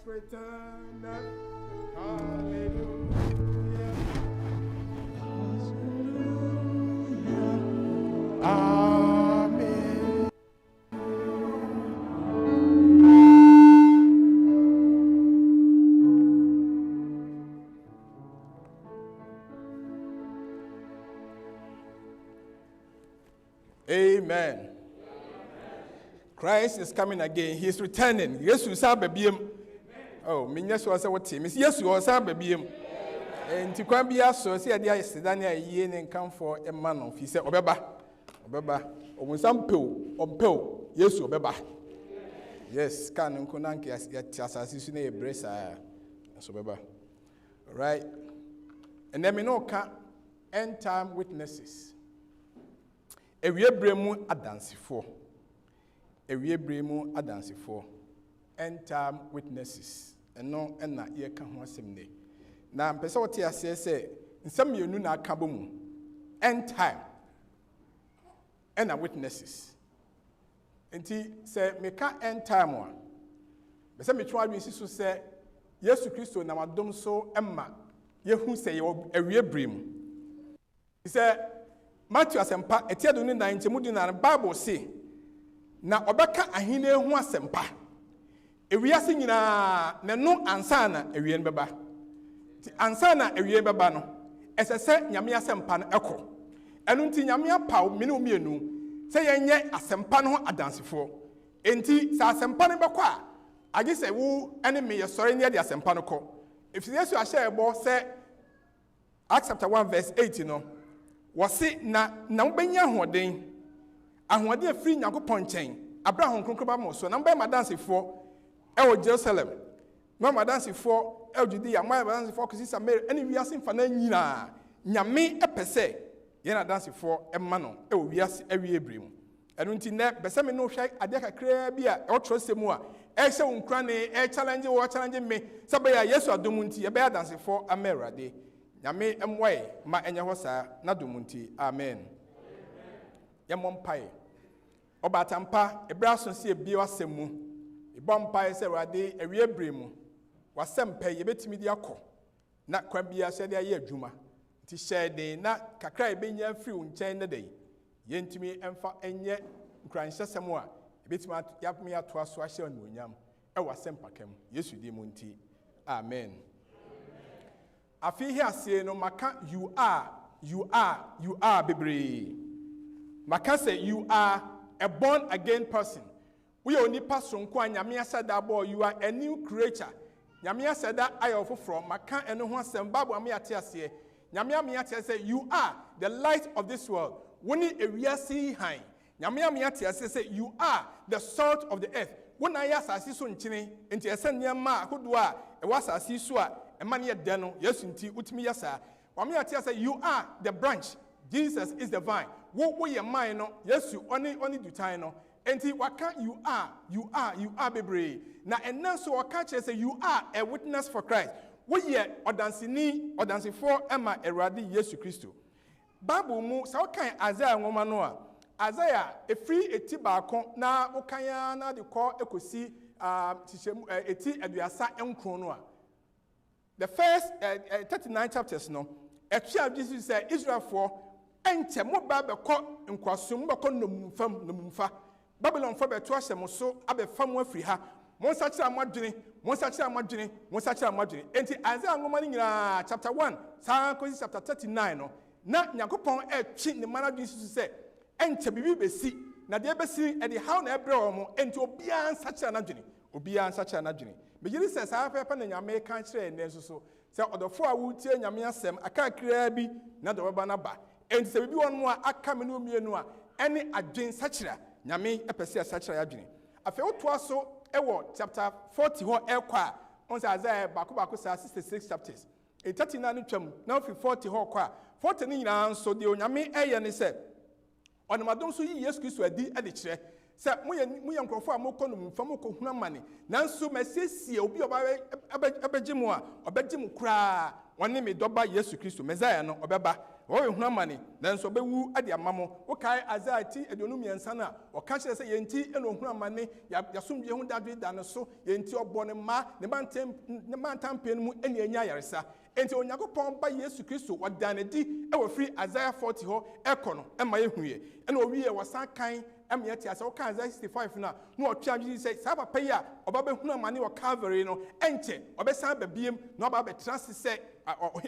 Return. Hallelujah. Amen. Amen. Christ is coming again. He is returning. Yes, we serve him. Oh, me yes was what team. Yes, you also baby him. And to come be so see idea is Daniel ye and come for a man of he said Obeba. When some pill, yes, Obeba. Yes, can and Konanki as yet as a brace. So Beba. Right. And then me no can end time witnesses. A real bremu a dance for. A real bremu a dance for. End time witnesses. And no, and not ye can want some day. Now, Pessoa say, in some you know not kaboom. End time. And a witnesses. And he said, me can't end time one. But some try to say, yes, Christo, now I don't so Emma. Ye who say a real brim. He said, Matthew Asempa, a tear in 90 Mudina Bible say, now Obaka ahine who asempa. Ewiase nyina na no ansana ewie beba ti ansana ewie beba no esese nyame asempa no eko enu nti nyame apaw me no mienu se yenye asempa no adansefo enti sa asempa no beko a age se wo ene me yesore ne de asempa no ko if Yesu ahye ebo se Acts chapter 1 verse 8 no wose na wobenya ahoden afiri Nyankopɔn nkyɛn Abraham kronkron ba mo so na mbɛ madansefo Jerusalem, Mama dancing for Judea, my dancing for Samaria, any we are seeing for Nina, Yame a pese, Yena dancing for a mano, we are every brim. And until that, but some no shy, I deck a crabia, or trust more, excellent cranny, a challenging or challenging me, Sabaya, yes, or Dumunti, a bear dancing for a mirror day. Yame and way, my Enyahosa, Nadumunti, Amen. Yamon pie. Obatampa, a brass and see a biosemu. Bompa is a rade, a real brim. Was some pay a bit mediocre. Not Crabia said a year Juma. Tis said they not Kakrai being your free in chain the day. Yen to me and for and yet crying Samoa. A bit yap me at was swashing William. I was Sempacam. Yes, you demunti. Amen. I feel here say no Maca, you are, baby. Maca say you are a born again person. We only pass from Kwan Yamia said that boy, you are a new creature. Yamia said that I offer from Macan and no one sent Babu Amiatia say, Yamia Miatia say, you are the light of this world. When a real sea high, Yamia Miatia say, you are the salt of the earth. When I ask as soon chini, into a send ma who do a was a sisua, a mania deno, yes, inti utmiasa. Wamiatia say, you are the branch. Jesus is the vine. What we are mine, yes, you only do time. And what can you are, baby. Now, and now, so I catch say you are a witness for Christ. woyɛ ɔdansefo ɛma Awurade Yesu Kristo. Bible mu sɛ wokan Isaiah nwoma no a Isaiah efiri eti baako na wokan na de kɔ ekosi eti aduasa nkron no a the first 39 chapters no ɛtua Jesus sɛ Israel for enche mo ba bɛkɔ nkwasom bɛkɔ nomumfa Babylon for bɛto ahyɛ mo so abɛfa mo afiri ha mo nsakyera amadwene enti Isaiah nwoma no nyinaa chapter 1 saa kosi chapter 39 no na Nyankopɔn ɛtwe ne mana dwen susu sɛ enche bibi besi na de besi e de how na ebre wo mo enti obia nsakyera n'adwene megiri sɛ saa pɛpɛ na Nyame ka kyerɛ ene nso sɛ ɔdɔfo a wotie Nyame asɛm aka kraa bi na dɔ bɛba na ba enti sɛ bibi won mo a aka me no mienu a ɛne adwen sakyera Nyame ɛpɛsɛ sakyera adwene afɛ wotoa so ɛwɔ chapter 40 hɔ ɛkɔ a on sɛ Isaiah baako saa 66 chapters 39 no twam na fi 40 hɔ kɔ a 40 ne nyinaa nso de Nyame ɛyɛ ne sɛ ɔnamadom so yi Yesu Kristo adi de kyerɛ sɛ moyɛ nkrɔfo a mokɔ no mfa mokɔ huna mane nanso masiesie obi abɛgye mu a ɔbɛgye mu koraa wɔne me dɔba Yesu Kristo Messiah no ɔbɛba wɔyɛ huna mane nanso ɔbɛwu ade ama mo wokae Isaiah ti aduonu mmiɛnsa no a ɔka kyerɛ sɛ yɛnti ɛna ohuna mane yɛasomdwe ho dadwe da no so yɛnti ɔbɔ ne mma ne mantampɛ no mu ɛne anya ayaresa enti Onyankopɔn ba Yesu Kristo wɔdanedi ɛwɔ firi Isaiah 40 hɔ ɛkɔ no ɛma yɛhuye ɛna owie wɔsan kan ɛmɛ ti asa wɔka Isaiah 65 na ɔtwe adwene sɛ saa papa yi a ɔba bɛhunu amane wɔ Calvary no ɛnkyɛ ɔbɛsan bɛbiem na ɔba bɛtena se sɛ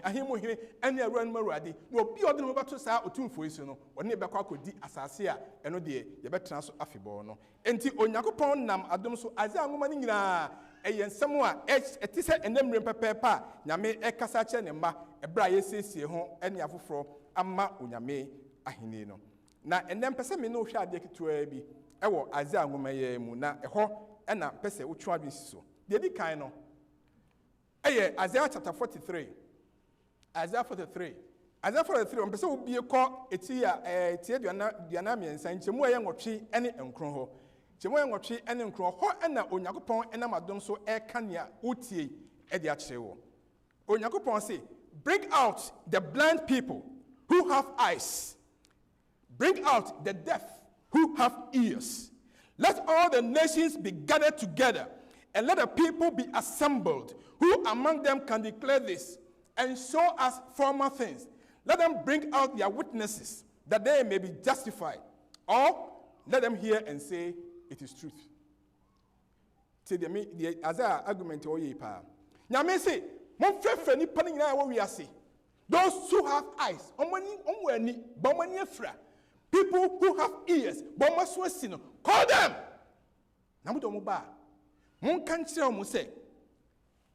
ahemu hene ɛne awura no Awurade na obi ɔde no bɛto saa otumfo yi so no ɔne bɛkɔ akɔdi asase a ɛno deɛ yɛbɛtena so afebɔɔ no enti Onyankopɔn nam adom so Isaiah nwoma no nyinaa ɛyɛ nsɛm a ɛte sɛ ɛnammerɛ pɛpɛɛpɛ a Nyame ɛkasa kyerɛ ne mma ɛberɛ a yɛsiesie ho ɛne afoforɔ ama Onyame ahenni no na ɛnɛm pɛsɛ me no hwɛ adeɛ ketewa bi ɛwɔ Isaiah nwoma yɛ mu na ɛhɔ ɛna pɛsɛ wotwe adwen si so deɛ di kan no ɛyɛ Isaiah chapter 43 Isaiah 43 on pɛsɛ wobie kɔ eti a tie duana mmiɛnsa nkyɛmu a ɛyɛ nwɔtwe ɛne nkron hɔ nkyɛmu a ɛyɛ nwɔtwe ɛne nkron hɔ ɛna Onyankopɔn ɛnam adom so ɛka nea wotie ɛde akyerɛ wɔ Onyankopɔn say bring out the blind people who have eyes. Bring out the deaf who have ears. Let all the nations be gathered together, and let the people be assembled. Who among them can declare this and show us former things? Let them bring out their witnesses, that they may be justified. Or let them hear and say, it is truth. See the Isaiah argument or ye pa. Now me say, mon frefre ni pani na wo wi ase. Those who have eyes, omwani, bomani afra. People who have ears, call them. Namudomuba. Mon can tell me say,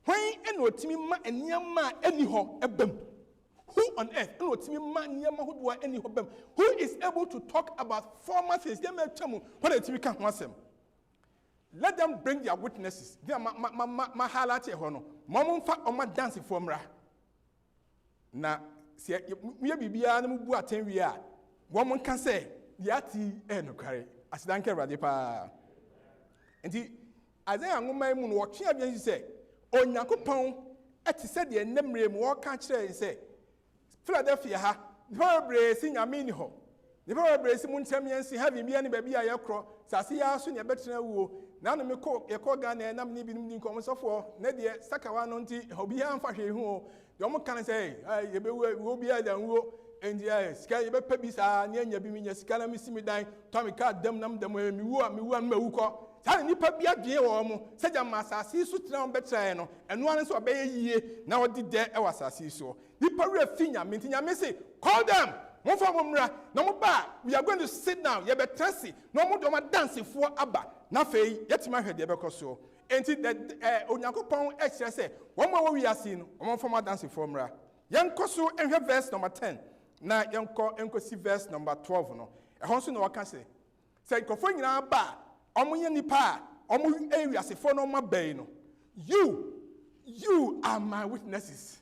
when and what me ma and yama any ho ebem. Who on earth and what me man yama who do any hobem? Who is able to talk about former things? They may tell me what it we can want them. Let them bring their witnesses. They are my halate hono. Mamon fa on my dancing formra. Na see we be biya bu aten we are. Woman can say, Yati no carry. As danke Awurade pa. Enti Isaiah nwoma mu no wɔtwe abia say, Onyankopɔn ɛte sɛ deɛ nnamre mu wɔka kyerɛ sɛ Philadelphia ha, nipa bebree si Nyame ni hɔ. Nipa bebree si mu ntɛm yɛnsi ha bibia ne baabi a yɛkorɔ. Sase ya so ne bɛtena wuo. Na no mekɔ yɛkɔ Ghana na me binom ni nkɔmsɔfoɔ na deɛ sakawa no nti obi ha mfa hwɛ hu. Deɛ ɔmo kan sɛ yɛbɛwu obi a dan wuo. Endi sika yɛbɛpɛ bi saa ne anya bi minya sika na mesi me dan tɔ ka dam nam dam mi wu a mawu kɔ saa nipa bi adwene wɔ mo sɛ gya ma asase so tena on bɛtrae no ɛno ane so ɔbɛyɛ yie na ɔde dɛ ɛwɔ asase so nipa wura fi Nyame nti Nyame se call them mo fa mo mra na mo ba we are going to sit down yɛbɛtrase na mo dɔm adansefoɔ aba na afei yɛtema hwɛ deɛ bɛkɔ so enti Onyankopɔn ɛkyerɛ sɛ wɔn ma wɔ wiase no wɔn fa mo adansefoɔ mra yɛnkɔ so nhwɛ verse number 10 na yɛnkɔ see verse number 12 no ɛhɔ nso na wɔka sɛ nkɔfo nyinaa ba ɔmo yɛ nipa a ɔmo wiasefo no ɔmo abɛn no you are my witnesses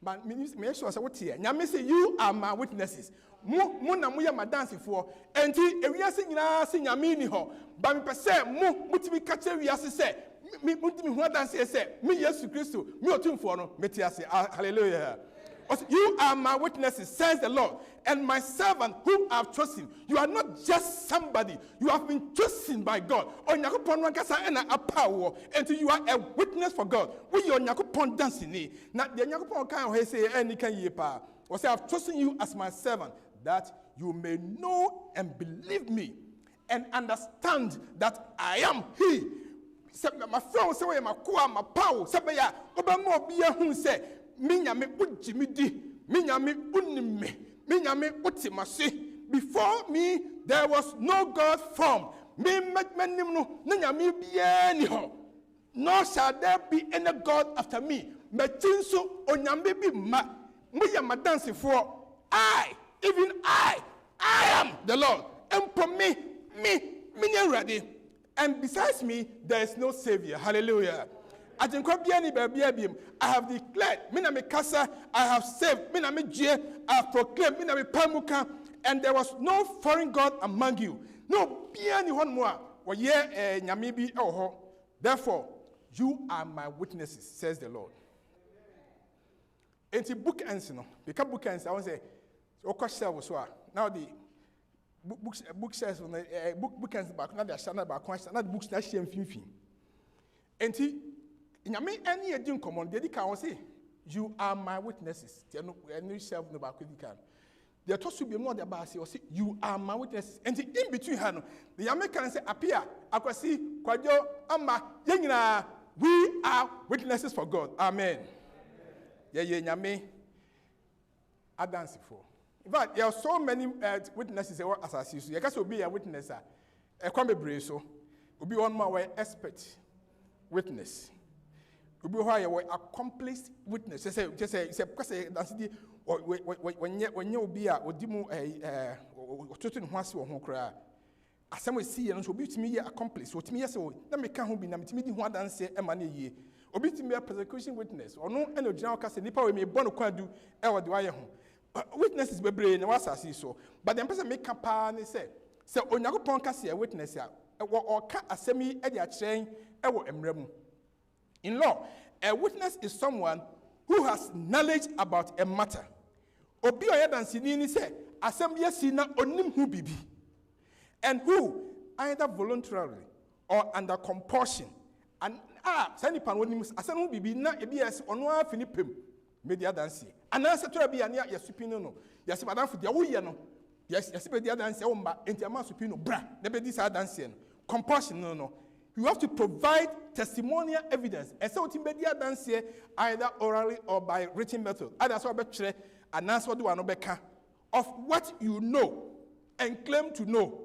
but me sure sɛ wote yɛ Nyame sɛ you are my witnesses mo na mo yɛ madansefoɔ enti ewiase nyinaa sɛ Nyame ni hɔ ba me pɛ sɛ mo mutimi ka kyerɛ wiase sɛ me who dance say me Jesus Christ me otum for no metiase. Hallelujah. You are my witnesses, says the Lord, and my servant whom I have chosen. You are not just somebody. You have been chosen by God. And you are a witness for God. We are dancing. Now the say any can ye pa. Or say I've chosen you as my servant, that you may know and believe me and understand that I am He. My friend say my power. Say ya obamo bia hu say Minyame ujimidi, minyame unime, minyame utimasi. Before me there was no God formed. Me menimno ninyame biani ho. Nor shall there be any God after me. Metinso onyame bi ma. Muya madansi for even I am the Lord. And for me ready. And besides me there is no Savior. Hallelujah. I have declared, I have saved, I have proclaimed, and there was no foreign God among you. No, one more. Therefore, you are my witnesses, says the Lord. And the book ends, because book ends, I want to say, now the book says, book ends back, not the channel back, not the books that she and Fifi. And Nyame any edin common dey can say you are my witnesses. They no self no back can. They told to be more the bar say you are my witnesses. And in between her the Nyame can say Appiah akwasi kwadwo ama yenyina we are witnesses for God. Amen. Yeah Nyame adansi for. In fact there are so many witnesses as I see. You can be a witness e kwa bebre so obi one more expert witness. Ubi who are accomplished witness. Say because that's the when you be a odimu totin hwase wo ho kra. Asem we see no so obi timi ye accomplished. Otimi ye say na me ka ho bi na me timi di ho adanse e ma na yie. Obi timi persecution witness. Ono eno gina o ka say nipa we me bonu kwadu e wo de wa ye ho. Witnesses bebre na wasase so. But the person make pa ne say Onyankopon ka say witness ya o ka asemi e de a kyerɛn e wo emramu. In law, a witness is someone who has knowledge about a matter. Obi oya dansini ni say assembly si na onim hu bibi. And who either voluntarily or under compulsion and sani pan onim asem hu bibi na ebi yes ono afini pem media dansi. Anansa to bi ania yasupino no. Yasi madam fu dia wo ye no. Yasi media dansi e wo mba enti ama supino bra. Na be di sa dansi no. Compulsion no. You have to provide testimonial evidence. And so, media dance here either orally or by written method. That's what and that's what do I know of what you know and claim to know,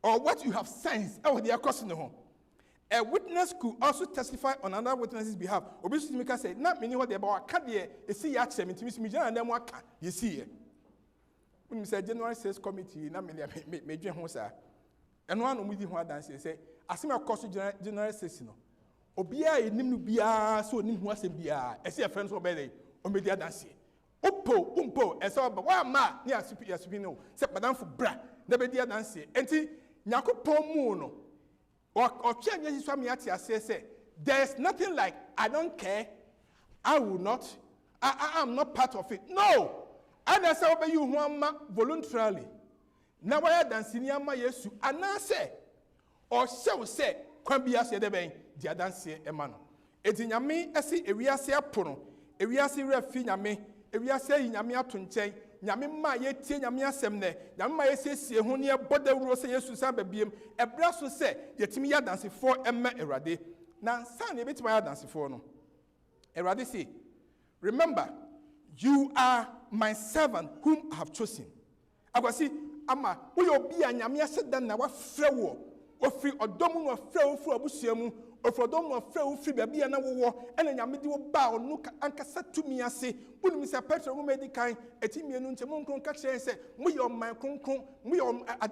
or what you have sensed. Oh, they are crossing the home. A witness could also testify on another witness's behalf. Obviously, Mika said, not meaning what they about can't you see yacht and then what you see. When you say January 6th committee, not many major hosa. And one with who dance say, as my cost general says, no. Obia, nim bia, so nim was a bia, as your friends obey, or media dance. Umpo, and so, but why ma, near Supino, said Madame for bra, never dear dance. And see, Naco Pomono, or change Swamiatia say, there's nothing like, I don't care, I will not, I am not part of it. No, I say obey you one voluntarily. Now I dance in Yama Yesu, and I say, or shall say, Quambia said the bay, the dance emano. It's in Yami, I see a reasia prono, a reasi refiname, a reasa in Yamia Tunche, Yamima yet, Yamia Semne, Yamma says, Honia, but the Rosa Yesu Sabbath, a brass will say, yet Timia dancing for Emma Erade. Now, son, a bit my dancing for no. Erade say, remember, you are my servant whom I have chosen. I was see. Ama we obi anyame asedan na wafrɛ wo ofri odomu no afrɛ wo fu abusuamu ofrodom of free free baby and wo and nyame di wo ba onu ankasa tumi ase wonu mi se Petro mo medikan etimi enu nche mo nkron ka kire se mo ye oman kronkron mo ye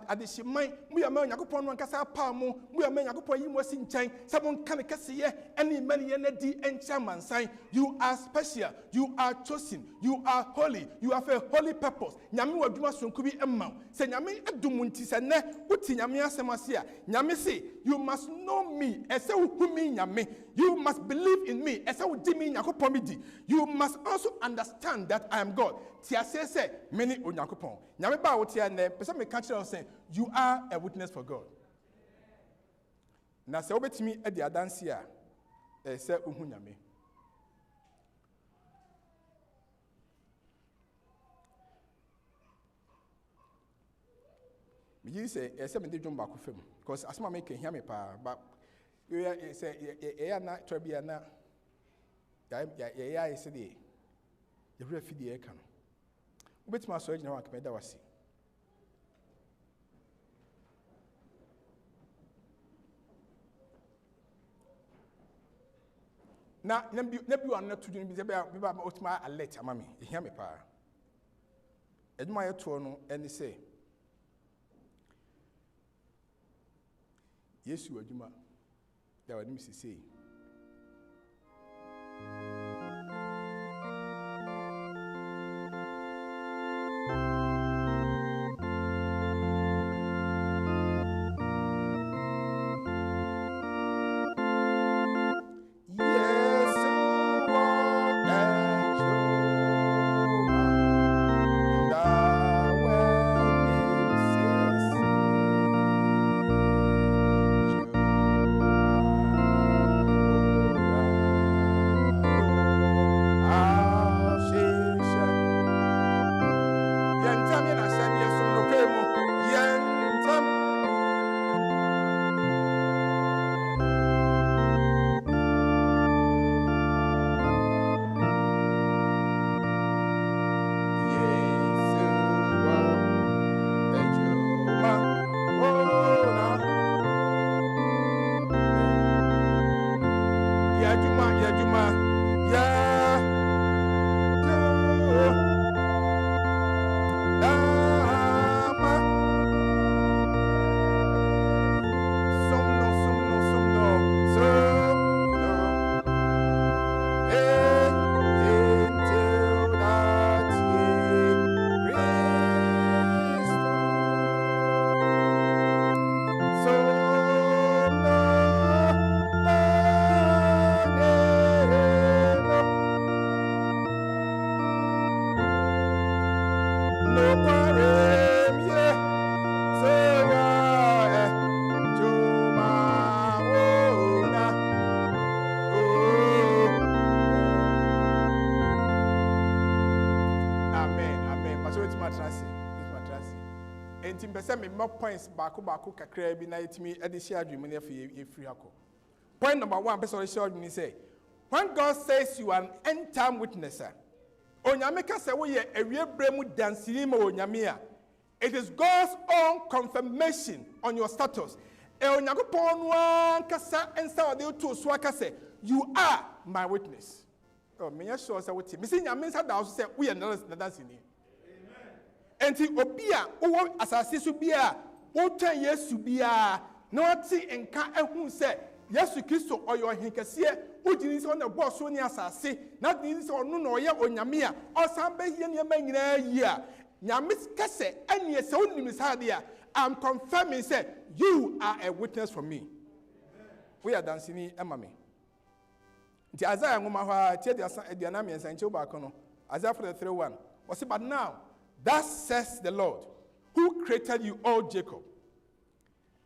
adehyeman mo ye ma Yakobon no ankasa pa mo ye ma Yakobon yi mo si nchen se mo nka ne keseye ene mani ye na di encha mansan. You are special, you are chosen, you are holy, you have a holy purpose. Nyame waduma sonku bi emma se nyame adum nti se ne wuti nyame asem ase a nyame se you must know me ese who me nyame. You must believe in me ese wo di me Yakobon mi di. You must also understand that I am God. Tia say many Yakobon nyame ba wo tia ne pese me catch you say you are a witness for God. Na se obetimi e di adanse a ese uhu nyame. Me say ese me dey dwom ba ko fam because asema me can hear me pa but you say na trabia na ya ese dey you re fidi e kan obetima so agina wa ka me da wasi na bi wan na tudun bi be ba otima alert ama me hear me pa eduma ye to no eni say Yesu adwuma da wadim sisei me more points baku kakra bi na yetimi e de share adwuma na ye free hako. Point number 1 person share adwuma say when God says you are an end time witnesser onyame ka say wo ye awie bremu dansini ma onyame a it is God's own confirmation on your status. E onyakopon no ankasa ensa ode to so aka say you are my witness. Oh me ya sure say wo ti me say nyame nsa da so say wo ye na dansini. Enti obia wo asase so bia wo twan Yesu bia na oti enka ehun se Yesu Kristo oyo hinkase ugini se ona boss oni asase na dini se onu na oye onyame a osan be hie ne ma nyina yi a nyame kase anie se onim sade a I'm confirming say you are a witness for me. We are dancing emame nti Isaiah ngoma ha tie dia na me nsanche ba kono Isaiah 43:1 was it but now thus says the Lord, who created you, O Jacob,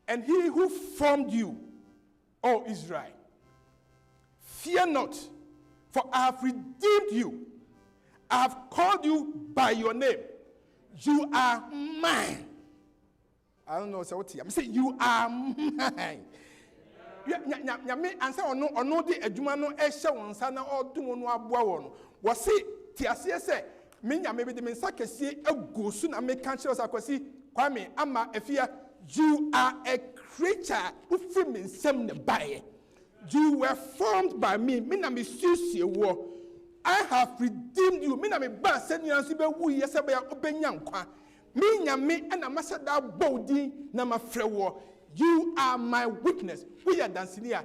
and he who formed you, O Israel. Fear not, for I have redeemed you. I have called you by your name. You are mine. I don't know what I'm saying. You are mine. Nyame ansa ono de adwuma no ehye wonsa na odum no aboa wo no. Wo se tiase se me nyame be de me nsa kese agosu na me kan kire sakwasi kwame ama afia you are a creature who from nsem ne bae. You were formed by me. I have redeemed you. You are my witness. We are dancing here.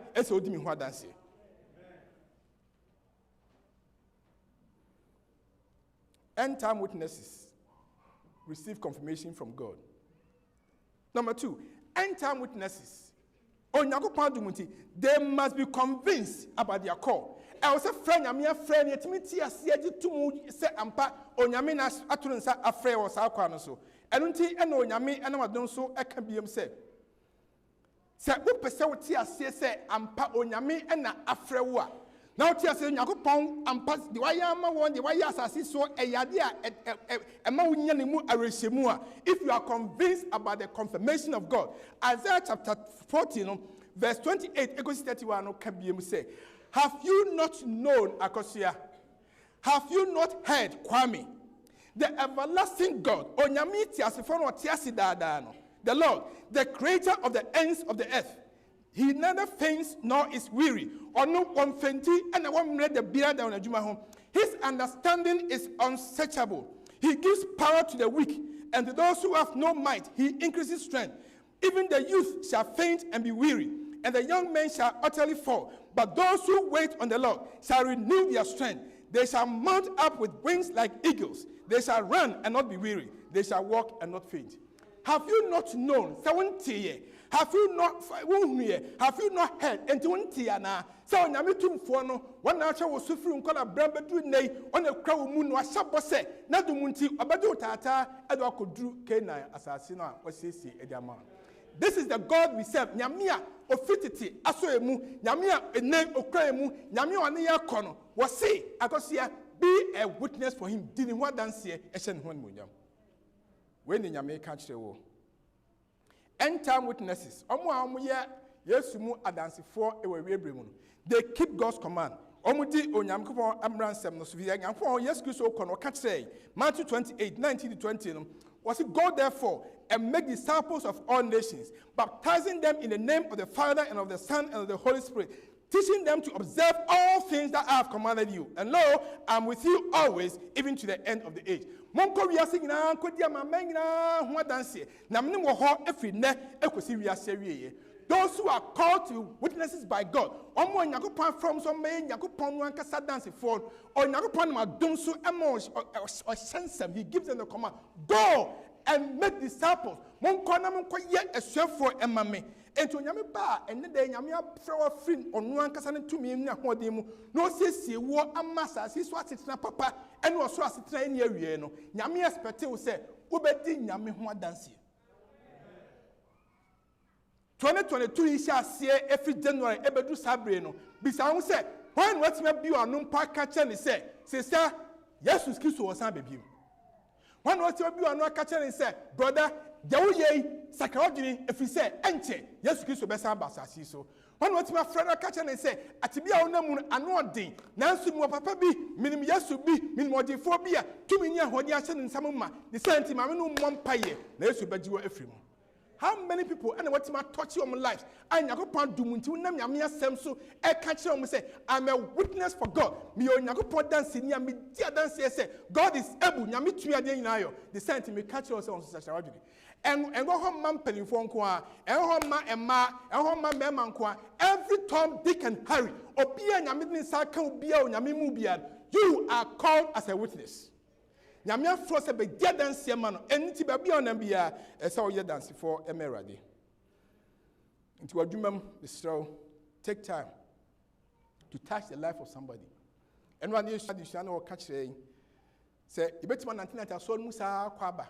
End time witnesses receive confirmation from God. Number 2, end time witnesses, they must be convinced about their call. I was a friend, I'm a friend, yet me tia siaji to say ampa onyame atunsa afre or sa kwa no so. Enunti eno onyame ena wadon so eka biem se. Se wo pese wo tia se ampa onyame ena afre wo a. Now tia se Yakopon ampa de waya ma won de waya asase so eyade a ema wo nya ne mu arehemu a. If you are convinced about the confirmation of God, Isaiah chapter 14 verse 28 egosi 31 no ka biem se. Have you not known, Akosia? Have you not heard, Kwame? The everlasting God, the Lord, the creator of the ends of the earth. He neither faints nor is weary, or no one fainty, and one read the beard down a Juma home. His understanding is unsearchable. He gives power to the weak, and to those who have no might, he increases strength. Even the youth shall faint and be weary, and the young men shall utterly fall. But those who wait on the Lord shall renew their strength. They shall mount up with wings like eagles. They shall run and not be weary. They shall walk and not faint. Have you not known? Have you not heard? And so Namitum Fono, one nature was suffering called a Brabadu Nay, on a crow moon was Shabose, not the Munti, Abadu Tata, Edward could do Kenai Assassina, or Sisi Ediaman. This is the God we serve. Nyamia ofititi asoemu, nyamia ene okraemu, nyamia waniya kono. Wasi akosia be a witness for him. Didn't what dance here? Eshen hon munyam. When the nyame catch the war. End time witnesses. Omu ye yesumu adansi for ewe webremu. They keep God's command. Omudi onyamkopon amran sem no so via nyamfo Yesu Kristo kono catch say Matthew 28:19-20. Was it go therefore and make disciples of all nations, baptizing them in the name of the Father and of the Son and of the Holy Spirit, teaching them to observe all things that I have commanded you. And lo, I'm with you always, even to the end of the age. Monko wiase nyina kodia mama nyina ho danse. Na mne wo ho efri ne ekosi wiase wieye. Those who are called to witnesses by God, omo Yakopon from some man Yakopon wan kasa dance for, or Yakopon ma don so emo or sensem. He gives them the command, go and make disciples. Monko na monko ye esuafo emame. Ento nyame ba enne de nyame afrewa free onu ankasa ne tumi na hodin mu no siesie wo amasa siso atetena papa ene oso asetena ene awie no nyame expect wo se wo bedi nyame ho adanse. 2022 is every January ebedu sabre no bisa ho se when what me bi anu pa ka che ne se sister Jesus Kristo was san bebi when what me bi anu ka che ne se brother dewo ye sakrawdini efi se enche Jesus Kristo be san basasi so when what me friend ka che ne se atibia onamu anu odin nanso mu papa bi minim Yesu bi minim odifo bi a tumi nya hodi a che ne nsam ma ne senti ma me no mompaye na Yesu bajiwa efri mu. How many people and what my touch your lives? I Yakopon dumunti unam yamia semso e catch you say I'm a witness for God. Me o Yakopon dance ni me dia dance say God is able nyame tua de nyinayo. The sent me catch you on such a radio. And go home man penifo nko a en home ma emma en home ma mema nko a every Tom Dick and Harry obia nyame ni sa kan obia o nyame mu bia you are called as a witness. Nyamia fro se be dia dance ma no enti ba bia onam bia ese o ye dance for emerade. Nti wadwumam Mr. Take time to touch the life of somebody. And when you study shana or catch say ibetima 1990 so musa kwaba.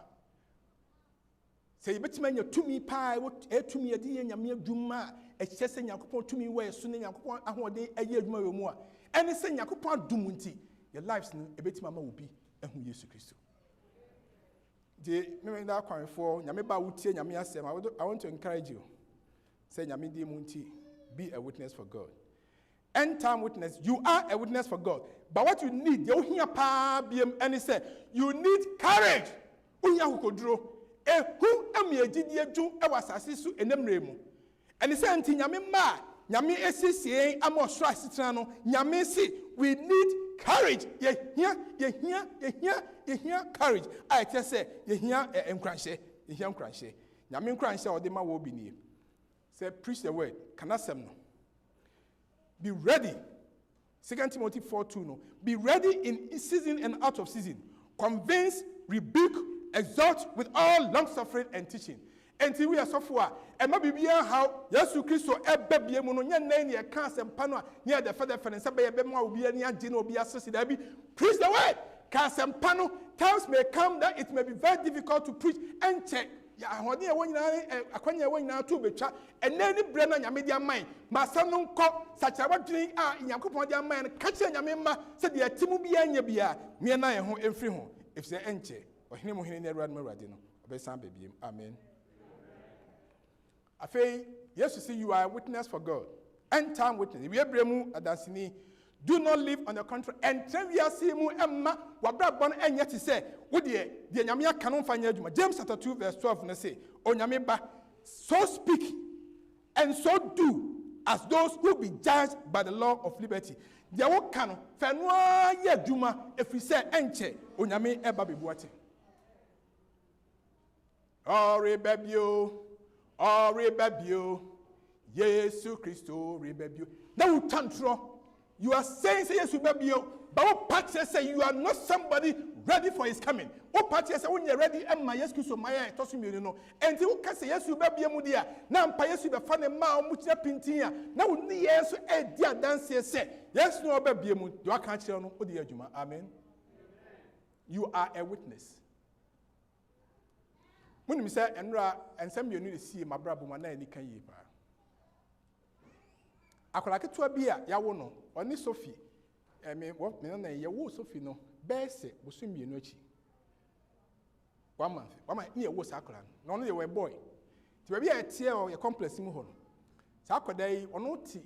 Say ibetima nya tumi pa etumi adi nyame adwuma e kyese Yakopon tumi we so ne Yakopon ahode aye adwuma we mu a ene se Yakopon adumunti your lives no ibetima ma obi ehu Yesu Kristo. The me na kwan for nyame ba wutie nyame asem I want to encourage you. Say nyame di munti be a witness for God. End time witness, you are a witness for God. But what you need, you hear pa biem and say you need courage. Unya hukodro hu amiagidie ju e wasase su enemremu. And he say anti nyame ma nyame esiesie ama osoro asetena no nyame se we need courage. Yehia courage. I tell say yehia nkranhye. Yehia nkranhye. Nyame nkranhye a ode ma wo bi nie. Say preach the word. Kanasem no. Be ready. 2 Timothy 4:2 no. Be ready in season and out of season. Convince, rebuke, exhort with all long suffering and teaching. Until we are so far, and maybe how Yesu Christo ebebie mu no nya nan ye ka asɛmpa no a nya the father friend say be ma obi ani agye na obi asese da bi preach the word. Ka asɛmpa no times may come that it may be very difficult to preach and check ya ahode e wonyina akwanya e wonyina to betwa ena ni bre na nyame dia man ma asɛm no nkɔ sakyara dwene a nyankopɔn dia man ka kyerɛ nyame ma sɛ de atimu bi anya bia me na ye ho emfiri ho if say enche ohene mo hene na awurade awurade no obesan babiem. Amen. Afei, yes, you see, you are a witness for God. End time witness. If you bremu adansini, do not live on the contrary. And tell we are seeing mu emma wabra bon and yet say, would ye the nyamia canon fanya juma. James chapter 2 verse 12 na say, O nyameba, so speak and so do as those who be judged by the law of liberty. The wo canon fenwa ye juma if we say enche o nyame eba bebuate. Oh rebebio. Oh, rebebio, Yesu Christo, rebebio. Now tantro, you are saying say yes, rebebio, but what part say you are not somebody ready for his coming. What part say when you're ready, and my yes Christo, my tossing you know, and you can say yes, rebebio mudia. Now I'm yes, you funny ma mucha pintia. Now ni yes, dear dance say yes, no rebebio, you can't tell no dear Juma. Amen. You are a witness. When you say Enra and some you need to see my brother Mana and Nikan Yipa. I could like it to a beer, Yawono, or Ni Sophie. I mean, what Nana Yawo Sophie no, Bess was soon be a nochi. 1 month, one might near was Aklan, not only a boy. To be a tear or a complex in Mohon. Sako day or no tea,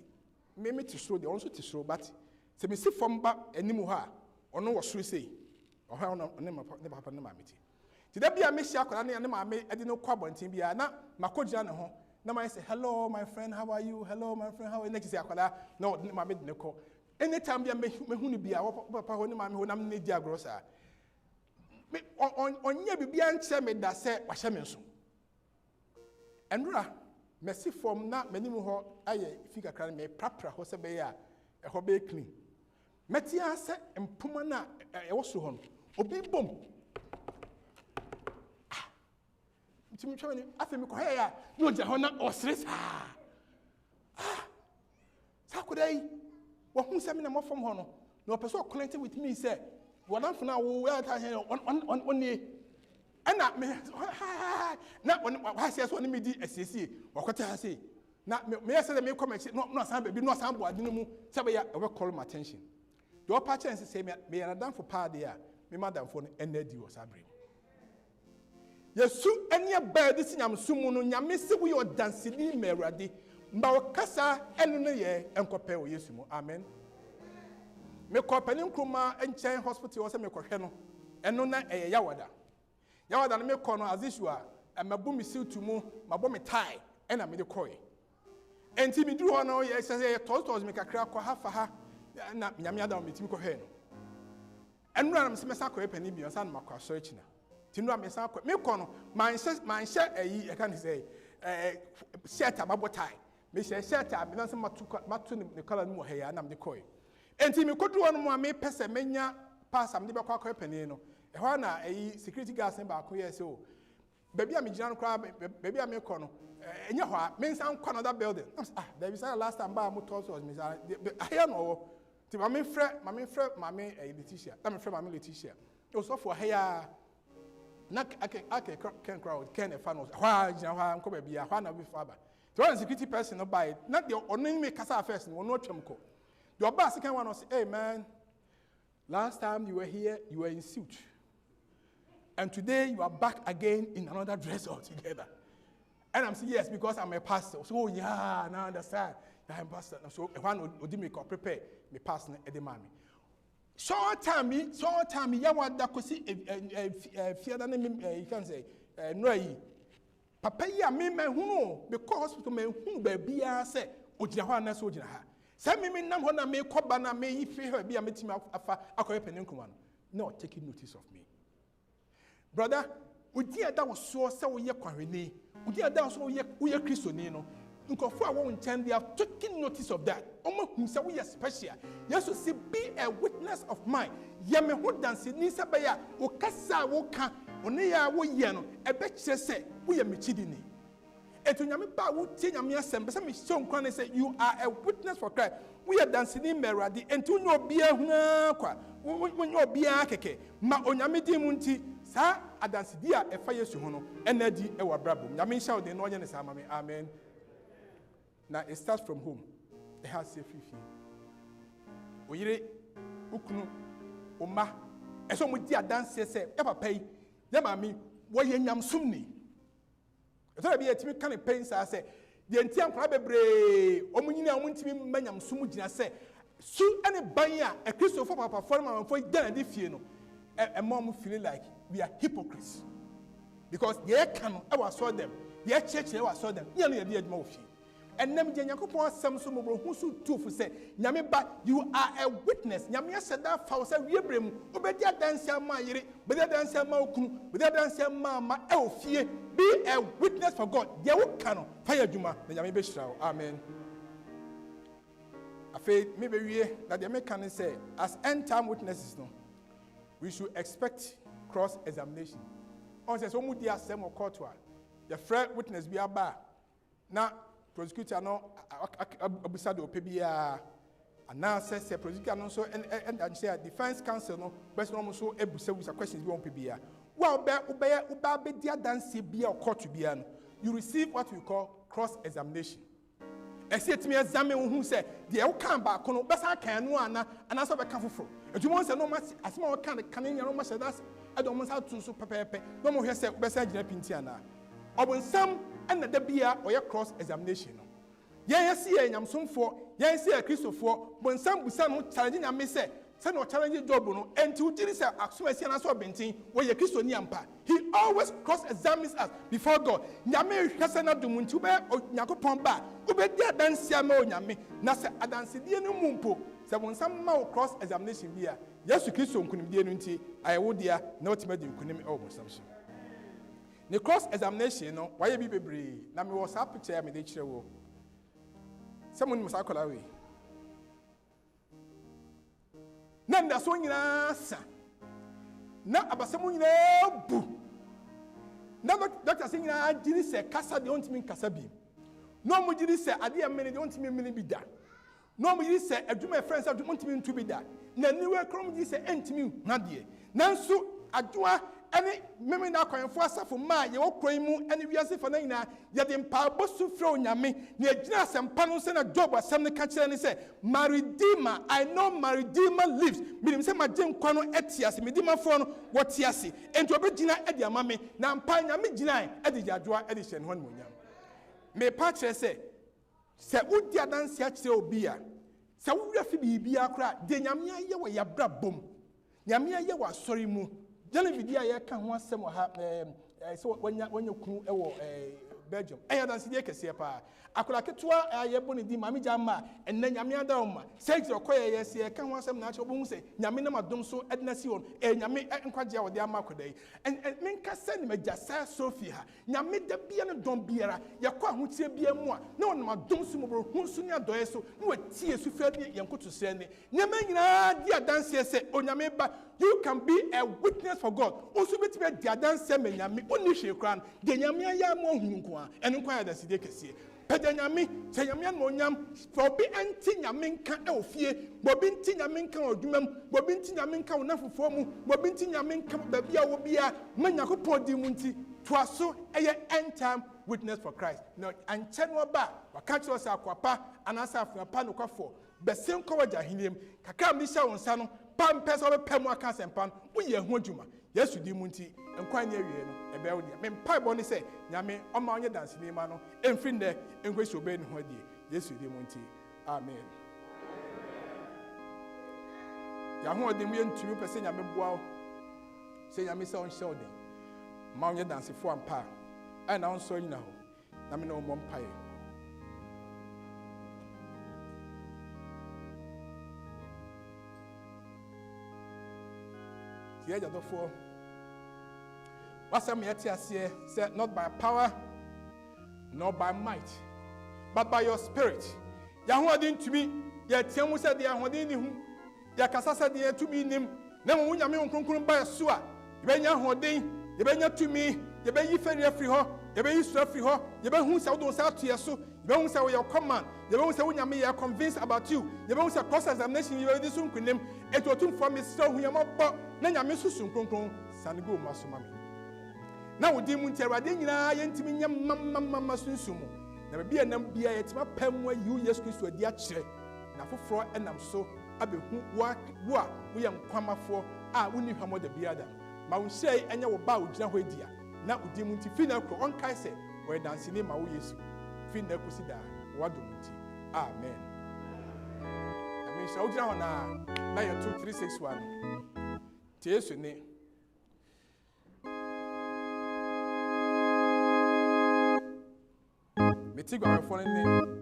maybe to show the also to show, but to be from back and Nimuha, or no what should say, or how no never happened to my meeting. Today be a Michelle Colani and I didn't know Quabon Timbia, not Makojan home. Now I say, hello, my friend, how are you? Hello, my friend, how are you? Next day, no, my mid no. Anytime be a Mehuni be a papa when I'm Nidia Grossa. On ye be answer me that say, Washamansu. And Ra, Messi from not many more, I figure can me proper Hosebea, a hobby clean. Metia said, and Pumana, I was so home. Obi boom. I think no Jahona or stress. How could I? What who sent me more from Hono? No person connected with me said, what I'm for now, where on the and not me. Not when I say, one immediate SCC, or what I say. Not me, I said, I may come and say, no, some baby, no, some boy, I didn't move. Sabaya, I will call my attention. Your patches say, me and done for party, me madam for an end you was abri. Yesu enya bed this nyam sumu no nyame se we odansini merade mba okasa enu ne ye enkope wo Yesu mu. Amen. Me kopani nkruma enchen hospital wo se me kohwe no enu na eye yawada no me kɔ no azisua amabu me siltu mu mabɔ me tie ena me de kɔe enti me duru hɔ no ye se tos me kakra kɔ ha fa ha na nyame ada me timi kɔhwe no enu na me se me sa kɔ epani bi onsa na makɔ asɔre china tinua me sa kɔ me kɔ no man hyɛ ayi e kan say shirt ababɔ tie me hyɛ shirt a me na se matu ne color no wɔ ha ya na me de kɔe enti me kɔduru hɔ no mu a me pɛsɛ menya pass am de bɛkɔ akɔ epani no e hɔ na ayi security guards ne ba akɔ yɛ so baby a me gyina no kra baby a me kɔ no enye hɔ a me nsan kɔ another building there be say last time ba mo toss was me say ahia no ti ma me frɛ Letitia na me frɛ ma me Letitia o so for ahia na ake ken crowd ken e fan was hɔ gyina hɔ nkɔ baby a hɔ na be fa ba the one security person no buy na the onin me kasa first no no twem kɔ the oba second one was hey man, last time you were here you were in suit and today you are back again in another dress altogether. And I'm saying yes because I'm a pastor. So yeah, now I understand. I'm a pastor. So one would me prepare me pastor at the mommy. Short time, ya want that kosi fear than you can say no. Papa ya me who because hospital me who baby say ogyina hɔ anaasɛ ogyina ha sɛ meme nam hɔ na mekɔba na meyife hɔ bi a metimi afa akɔyɛ pɛne nkoma no taking notice of me brother odi ada wo so sɛ woyɛ kwahwene odi ada wo so woyɛ kristoni no nkurɔfo a wɔn nkyɛn they are taking notice of that ɔmo hu sɛ woyɛ special yesu say be a witness of mine yɛ me ho danseni sɛ bɛyɛ a wo kasa a woka ɔne yɛ a woyɛ no ɛbɛkyerɛ sɛ woyɛ mekyidini etu nyame ba wo tie nyame asɛm bɛsɛ me hyɛ nkwa ne sɛ you are a witness for Christ woyɛ danseni mɛwurade nti nyɛ obiara huna kwa wonyɛ obiara kɛkɛ ma onyame di mu nti saa adansedi a ɛfa yesu ho no ɛna di ɛwɔ abrabom nyame nhyɛ wo den na ɔnyɛ ne saa ma me amen. Now it starts from home. It has safe fee. Oyire, ukunu, oma. Eso mo di adanse se e papa yi. Ye mami, wo ye nyam sumni. Eso na bi etimi kan pain sa se. De enti ankwa bebre, omo nyina omo ntimi manyam sum gina se. Su ene ban a Christopher papa form am for dan de fie no. E mom feel like we are hypocrites. Because they can I was saw them. They church I was saw them. Ye no ye di adwuma ofie. And them Yakupon Sam Sumo who so too for say, Yamiba, you are a witness. Yamia said that for say we bring Obedia dancer my yeri, but that dancer Maukum, but that dancer Mama Elfie, be a witness for God. There will cano, fire Juma, the Yamibeshra. Amen. I feel maybe we that the Americans say, as end time witnesses, no, we should expect cross examination. On says, Omu dia sem or court, the friend witness be a bar. Now, prosecutor no abusado opebia ana say prosecutor no so and say defense counsel no best no so ebusa questions bi on pebia wa oba be dia dance bia court bia no you receive what we call cross examination except me examine who say the e kan ba ko no besa kan no ana so be kan foforo etumo say no ma asema o kan nya no ma say that edom sa tu so pepepe no mo hwe say besa gina pinti ana obonsam and the bia or your cross examination. Yes, see a yamsumfo, yes, see a Christopher, when some busan challenging a miss, send or challenging job, and to Jiris Axuasian as well benting, where your Christian yampa. He always cross examines us before God. Yame Hasana Dumuntube or Yakopomba, Ubedia dance Yamo Yami, Nasa Adansidian Mumpo, so when some more cross examination here, yes, Christian couldn't be unity, I would dear not made you couldn't almost something. The cross examination, no, why be brave? Now, me was happy to me, they chill. Someone must call away. None that's one in answer. Not about someone in a boo. Now, Doctor Singer, I didn't say Casa, they don't mean Casabi. No more did say, I didn't mean, don't mean be that. No more did say, I do my friends, I don't want me to be that. Nanny, come, this say, to me, not dear. Nansu, I do. Any memory now can force for my your crime and we are for Nina, yet in Pabo Sufro Yami, near Jas and Panos and a job or some catcher and say, my Redeemer, I know my Redeemer lives. Meaning, say my Jim Quano etias, Medima phone, what Tiasi, and to Regina Edia Mammy, now Pina Midjina, Eddie Jadua edition one million. May Patcher say, Udia dance yatio beer. So we be a crack, then Yamia Yawa Yabra boom. Yamia Yawa sorry moo. Jana vidia ya kan ho asem ha so wanya kunu ewo Belgium dan sidie kese pa akola ketua ye boni di mami jama enna nyame ada oma sege okoye ye se kan ho asem na acho bo hu se nyame na madom so edna si on nyame nkwaje a wode ama kodai en menka se ne magasa Sophie ha nyame da bia ne don biara ye kwa ahotie bia mu a na on madom so mo bro hu so ne adoye so ne watie su fa ne yenkoto se ne nyame nyina di adanse se onyame ba. You can be a witness for God. Also, be to be a dancer, Menyami, only Shekran, Denyamia Yamonqua, and inquire the Sidekasi. Pedanyami, Sayamian Monyam, for be anti Yaminka Elfie, Bobin Tinaminka or Dumam, Bobin Tinaminka or Nafu, Bobin Tinaminka, Babia will be a Manakopo Dimunti, Twaso, a end time witness for Christ. No, and Chenwaba, Wakachos Aquapa, and Asaf Panuka for, Besim Kawaja him, Kakam Misha on Sano. Pam person be pem aka sempan wo ye ho adwuma yesu di munti enkwan ne awie no ebe wo dia me pai bo ne se nyame o ma onye dance ni ma no emfri nde enkwesi obe ni ho adie yesu di munti amen ya ho odem ye ntumi pese nyame boa wo se nyame se on hye odem ma onye dance fo ampa e na on so nyina ho na me no mo mpae Here you for. What's a here? Said not by power, not by might, but by your spirit. Yahweh didn't to me. Yet Tiamu said the Ahwadin. Yakasa said the to me him. Never win a million concurrent by a sewer. You been Yahwadin, you been to me, you been you ferry free her, you been you free her, you been who saw those out to your so, you been say your command, you been say when you are convinced about you, you been say cross examination, you already soon name, it will turn from his stone, we are not, then you miss soon, Sango Masumami. Now we didn't tell Radina, Yentimia Mamma Sunsumo. Never be a number, it's my pen where you yes, Christo, dear chair. Now for fraud and I'm so. Abi what we am kwama for woni hwamo de biada ma wo sei enya wo ba wo gina ho dia na odi mu nti fi na ko on kai se we dance ni ma wo Yesu fi na ko sida wo do nti amen amen so gina ho na ya 2361 ti Yesu ni meti gwa fo ni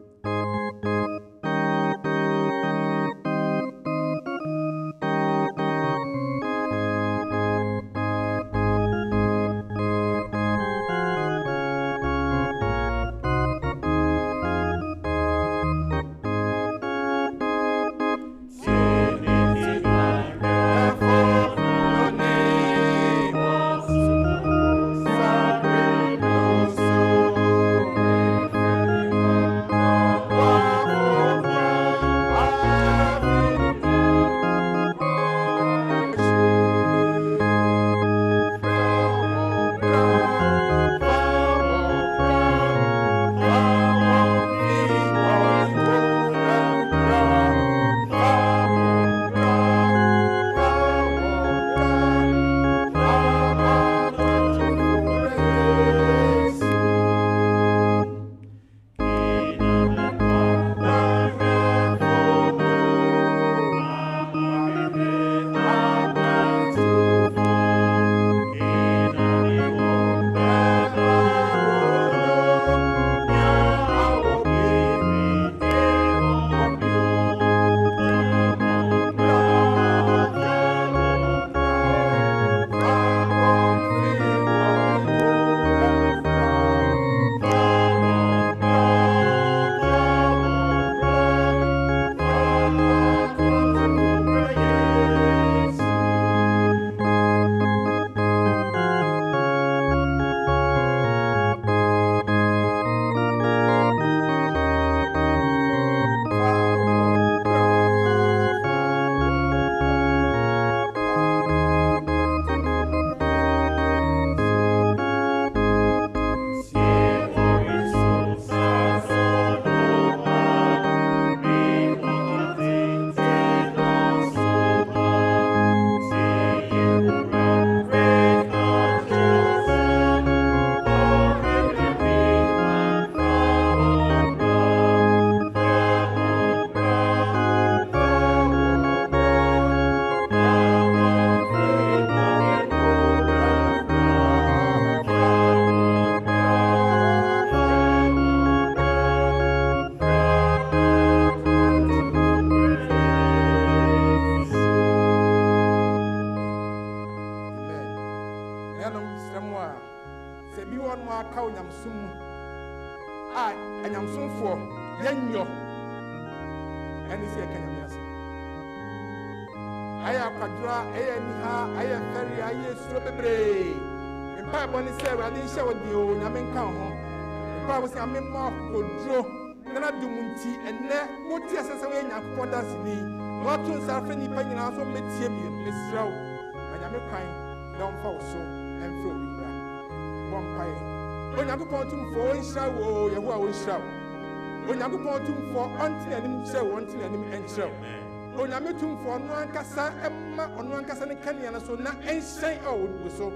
Onyame tumfo no ankasa emma ono ankasa ne kania na so na enhyɛn a wo so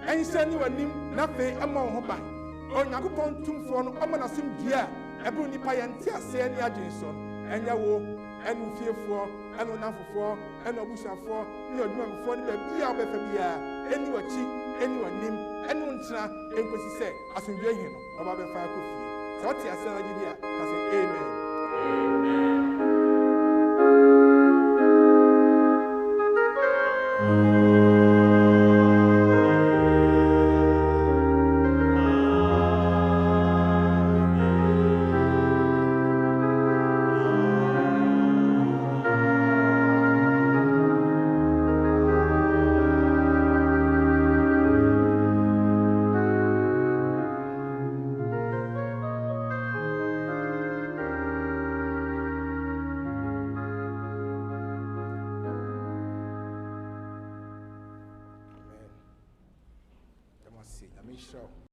enhyɛn ni wanim na fe emma wo ho ban Onyakopɔn tumfo no ɔma na som dia ɛbro nipa yɛnte ase ne adwen so ɛnya wo ɛnu fiefo ɛnu nafofo ɛnu abusuafo ne odumafo ne baabi a ɔbɛfa bia ɛni wachi ɛni wanim ɛnu ntra enkosi sɛ asomdwe hin no ɔba bɛfa akofie sɛ ɔte ase na gidi a ka sɛ amen amen okay, nyame hyira wo.